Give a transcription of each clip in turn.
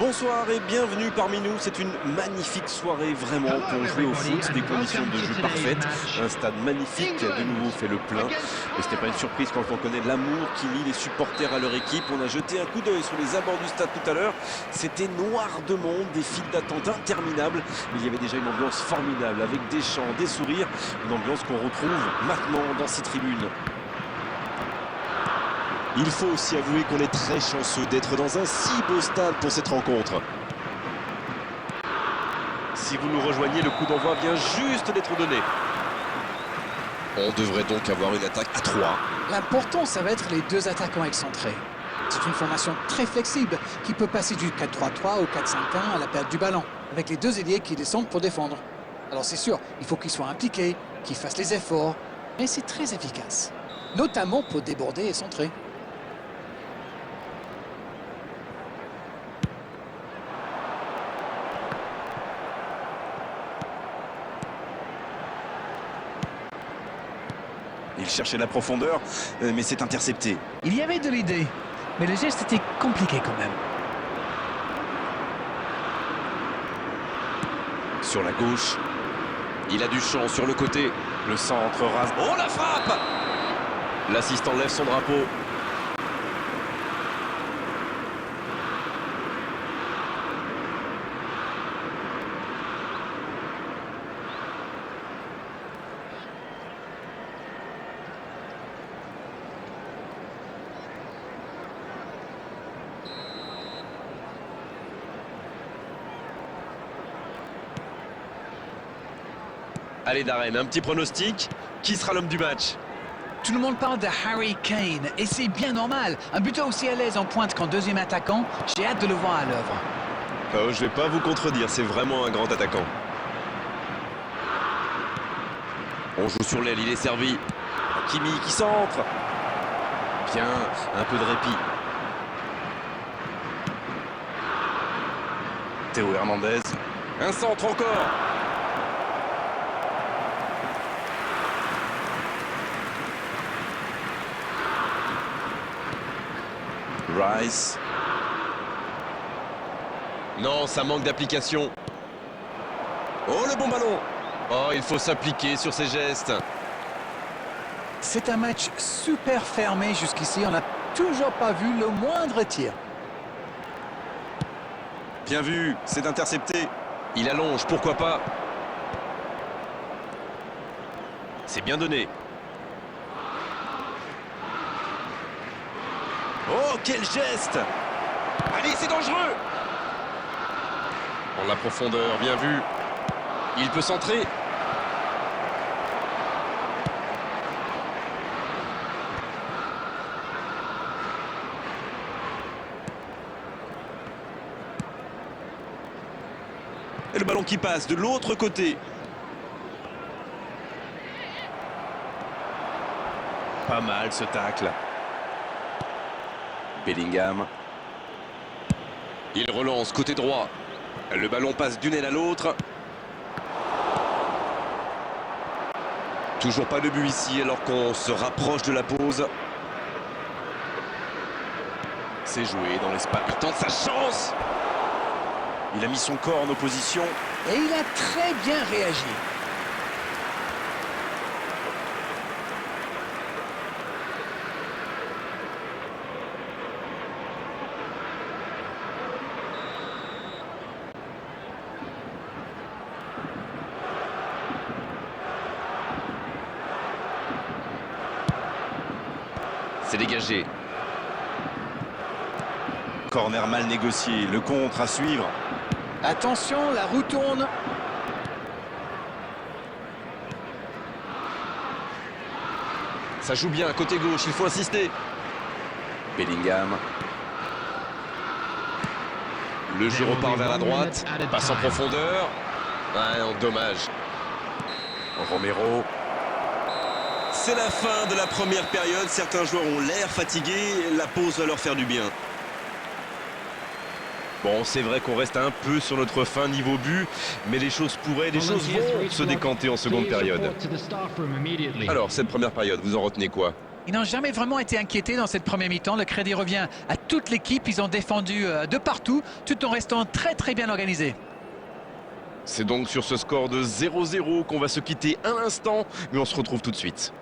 Bonsoir et bienvenue parmi nous. C'est une magnifique soirée vraiment pour jouer au foot, des conditions de jeu parfaites, un stade magnifique de nouveau fait le plein. Et ce n'est pas une surprise quand on connaît l'amour qui lie les supporters à leur équipe. On a jeté un coup d'œil sur les abords du stade tout à l'heure. C'était noir de monde, des files d'attente interminables. Mais il y avait déjà une ambiance formidable avec des chants, des sourires. Une ambiance qu'on retrouve maintenant dans ces tribunes. Il faut aussi avouer qu'on est très chanceux d'être dans un si beau stade pour cette rencontre. Si vous nous rejoignez, le coup d'envoi vient juste d'être donné. On devrait donc avoir une attaque à 3. L'important, ça va être les deux attaquants excentrés. C'est une formation très flexible qui peut passer du 4-3-3 au 4-5-1 à la perte du ballon, avec les deux ailiers qui descendent pour défendre. Alors c'est sûr, il faut qu'ils soient impliqués, qu'ils fassent les efforts, mais c'est très efficace, notamment pour déborder et centrer. Il cherchait la profondeur, mais c'est intercepté. Il y avait de l'idée, mais le geste était compliqué quand même. Sur la gauche, il a du champ sur le côté. Le centre rase. Oh, la frappe! L'assistant lève son drapeau. Allez Darren, un petit pronostic. Qui sera l'homme du match? Tout le monde parle de Harry Kane, et c'est bien normal. Un buteur aussi à l'aise en pointe qu'en deuxième attaquant, j'ai hâte de le voir à l'œuvre. Oh, je vais pas vous contredire, c'est vraiment un grand attaquant. On joue sur l'aile, il est servi. Kimi qui centre. Bien, un peu de répit. Théo Hernandez. Un centre encore. Rice. Non, ça manque d'application. Oh, le bon ballon. Oh, il faut s'appliquer sur ces gestes. C'est un match super fermé jusqu'ici, on n'a toujours pas vu le moindre tir. Bien vu, c'est intercepté. Il allonge, pourquoi pas? C'est bien donné. Oh, quel geste! Allez, c'est dangereux! En la profondeur, bien vu. Il peut centrer. Et le ballon qui passe de l'autre côté. Pas mal ce tacle. Bellingham. Il relance côté droit. Le ballon passe d'une aile à l'autre. Toujours pas de but ici alors qu'on se rapproche de la pause. C'est joué dans l'espace. Il tente sa chance. Il a mis son corps en opposition. Et il a très bien réagi. C'est dégagé. Corner mal négocié. Le contre à suivre. Attention, la roue tourne. Ça joue bien, côté gauche, il faut insister. Bellingham. Le jeu repart vers la droite. Passe en profondeur. Ouais, non, dommage. Romero. C'est la fin de la première période. Certains joueurs ont l'air fatigués. La pause va leur faire du bien. Bon, c'est vrai qu'on reste un peu sur notre fin niveau but, mais les choses pourraient, les choses vont se décanter en seconde période. Alors, cette première période, vous en retenez quoi? Ils n'ont jamais vraiment été inquiétés dans cette première mi-temps. Le crédit revient à toute l'équipe. Ils ont défendu de partout, tout en restant très très bien organisés. C'est donc sur ce score de 0-0 qu'on va se quitter un instant, mais on se retrouve tout de suite.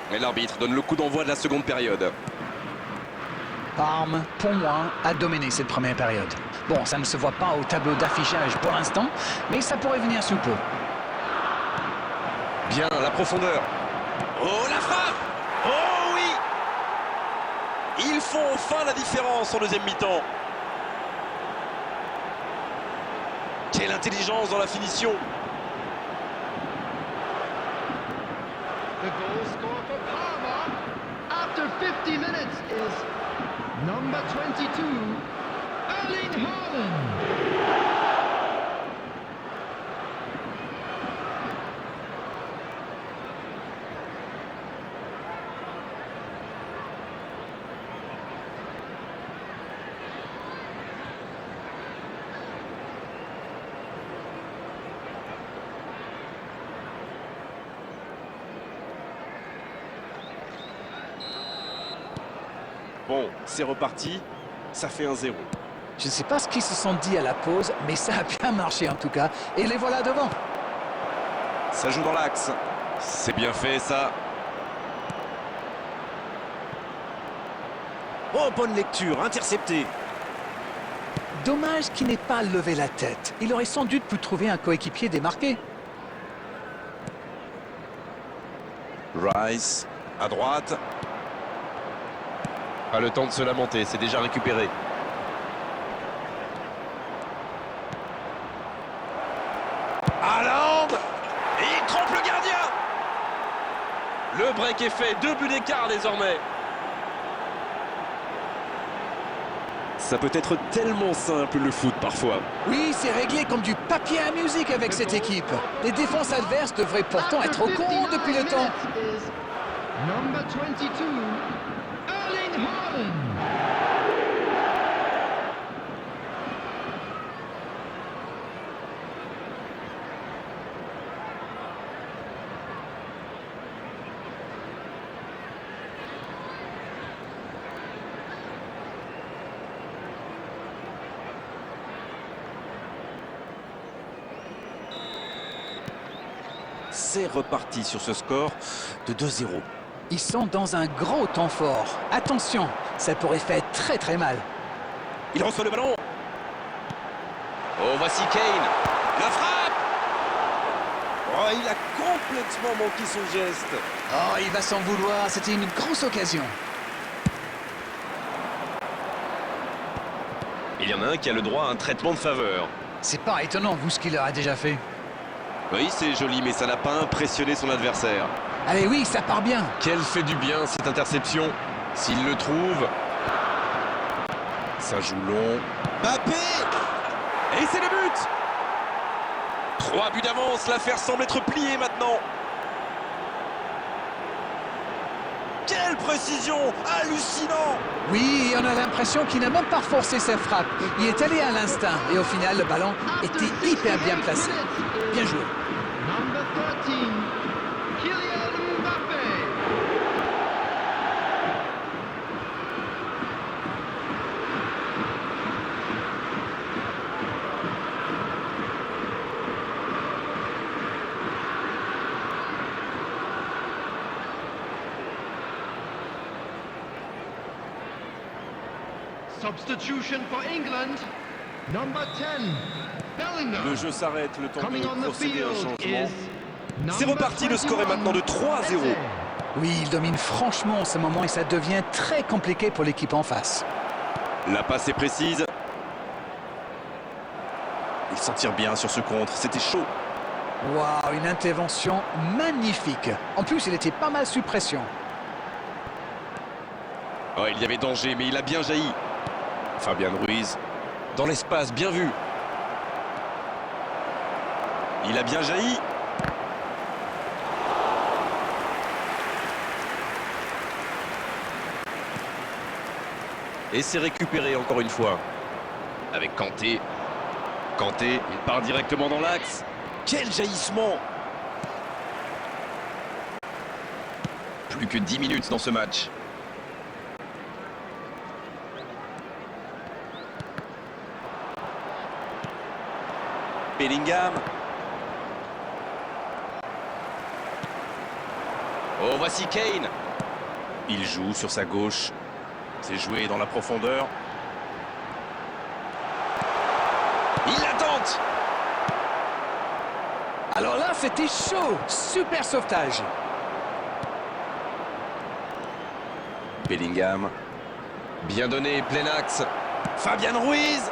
Et l'arbitre donne le coup d'envoi de la seconde période. Parme, pour moi, a dominé cette première période. Bon, ça ne se voit pas au tableau d'affichage pour l'instant, mais ça pourrait venir sous peu. Bien, la profondeur. Oh, la frappe! Oh oui! Ils font enfin la différence en deuxième mi-temps. Quelle intelligence dans la finition! The goal scorer for Parma after 50 minutes is number 22, Erling Haaland. Bon, c'est reparti. Ça fait 1-0. Je ne sais pas ce qu'ils se sont dit à la pause, mais ça a bien marché en tout cas. Et les voilà devant. Ça joue dans l'axe. C'est bien fait, ça. Oh, bonne lecture, intercepté. Dommage qu'il n'ait pas levé la tête. Il aurait sans doute pu trouver un coéquipier démarqué. Rice, à droite. Pas le temps de se lamenter, c'est déjà récupéré. Haaland! Et il trompe le gardien! Le break est fait, 2 buts d'écart désormais. Ça peut être tellement simple le foot parfois. Oui, c'est réglé comme du papier à musique avec cette équipe. Les défenses adverses devraient pourtant être au courant depuis le temps. Is number 22, Erling Haaland. C'est reparti sur ce score de 2-0. Ils sont dans un gros temps fort. Attention, ça pourrait faire très très mal. Il reçoit le ballon. Oh, voici Kane. La frappe! Oh, il a complètement manqué son geste. Oh, il va s'en vouloir, c'était une grosse occasion. Il y en a un qui a le droit à un traitement de faveur. C'est pas étonnant, vu ce qu'il leur a déjà fait. Oui, c'est joli, mais ça n'a pas impressionné son adversaire. Allez, oui, ça part bien. Quelle fait du bien cette interception. S'il le trouve. Ça joue long. Mbappé! Et c'est le but! 3 buts d'avance, l'affaire semble être pliée maintenant. Quelle précision! Hallucinant! Oui, et on a l'impression qu'il n'a même pas forcé sa frappe. Il est allé à l'instinct et au final, le ballon était hyper bien placé. Bien joué. Number 13, Kylian Mbappé. Substitution for England. Number 10, Bellingham. Le jeu s'arrête, le temps Coming de on the procéder à un field changement. is C'est reparti, le score est maintenant de 3-0. Oui, il domine franchement en ce moment et ça devient très compliqué pour l'équipe en face. La passe est précise. Il s'en tire bien sur ce contre, c'était chaud. Waouh, une intervention magnifique. En plus, il était pas mal sous pression. Oh, il y avait danger, mais il a bien jailli. Fabian Ruiz. Dans l'espace, bien vu. Il a bien jailli. Et c'est récupéré encore une fois. Avec Kanté. Kanté, il part directement dans l'axe. Quel jaillissement! Plus que 10 minutes dans ce match. Bellingham. Oh, voici Kane. Il joue sur sa gauche. C'est joué dans la profondeur. Il la tente. Alors là, c'était chaud. Super sauvetage. Bellingham. Bien donné, plein axe. Fabian Ruiz.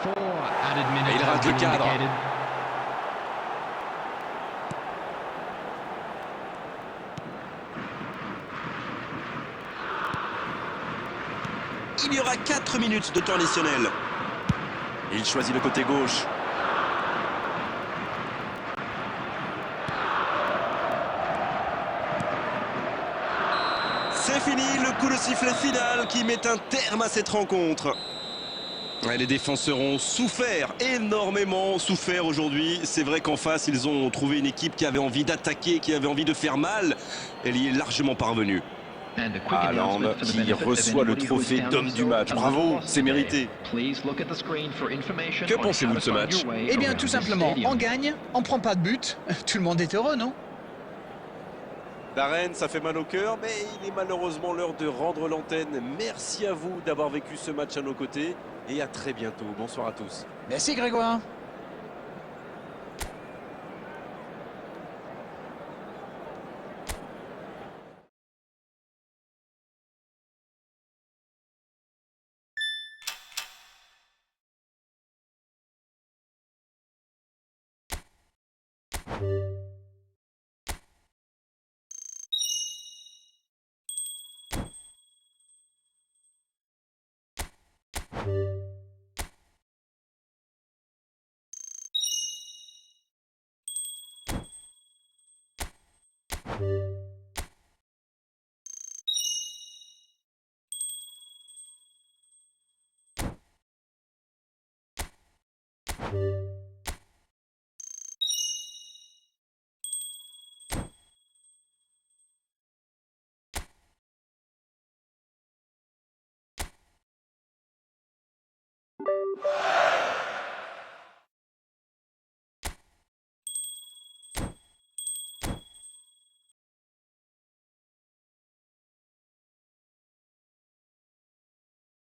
4 added Et minutes il have rate le been cadre. indicated. Il y aura 4 minutes de temps additionnel. Il choisit le côté gauche. C'est fini, le coup de sifflet final qui met un terme à cette rencontre. Ouais, les défenseurs ont souffert, énormément souffert aujourd'hui. C'est vrai qu'en face, ils ont trouvé une équipe qui avait envie d'attaquer, qui avait envie de faire mal. Elle y est largement parvenue. Haaland qui reçoit le trophée d'homme du match. Bravo, c'est mérité. Que pensez-vous de ce match? Eh bien, tout simplement, on gagne, on prend pas de but. Tout le monde est heureux, non? Darren, ça fait mal au cœur, mais il est malheureusement l'heure de rendre l'antenne. Merci à vous d'avoir vécu ce match à nos côtés et à très bientôt. Bonsoir à tous. Merci, Grégoire.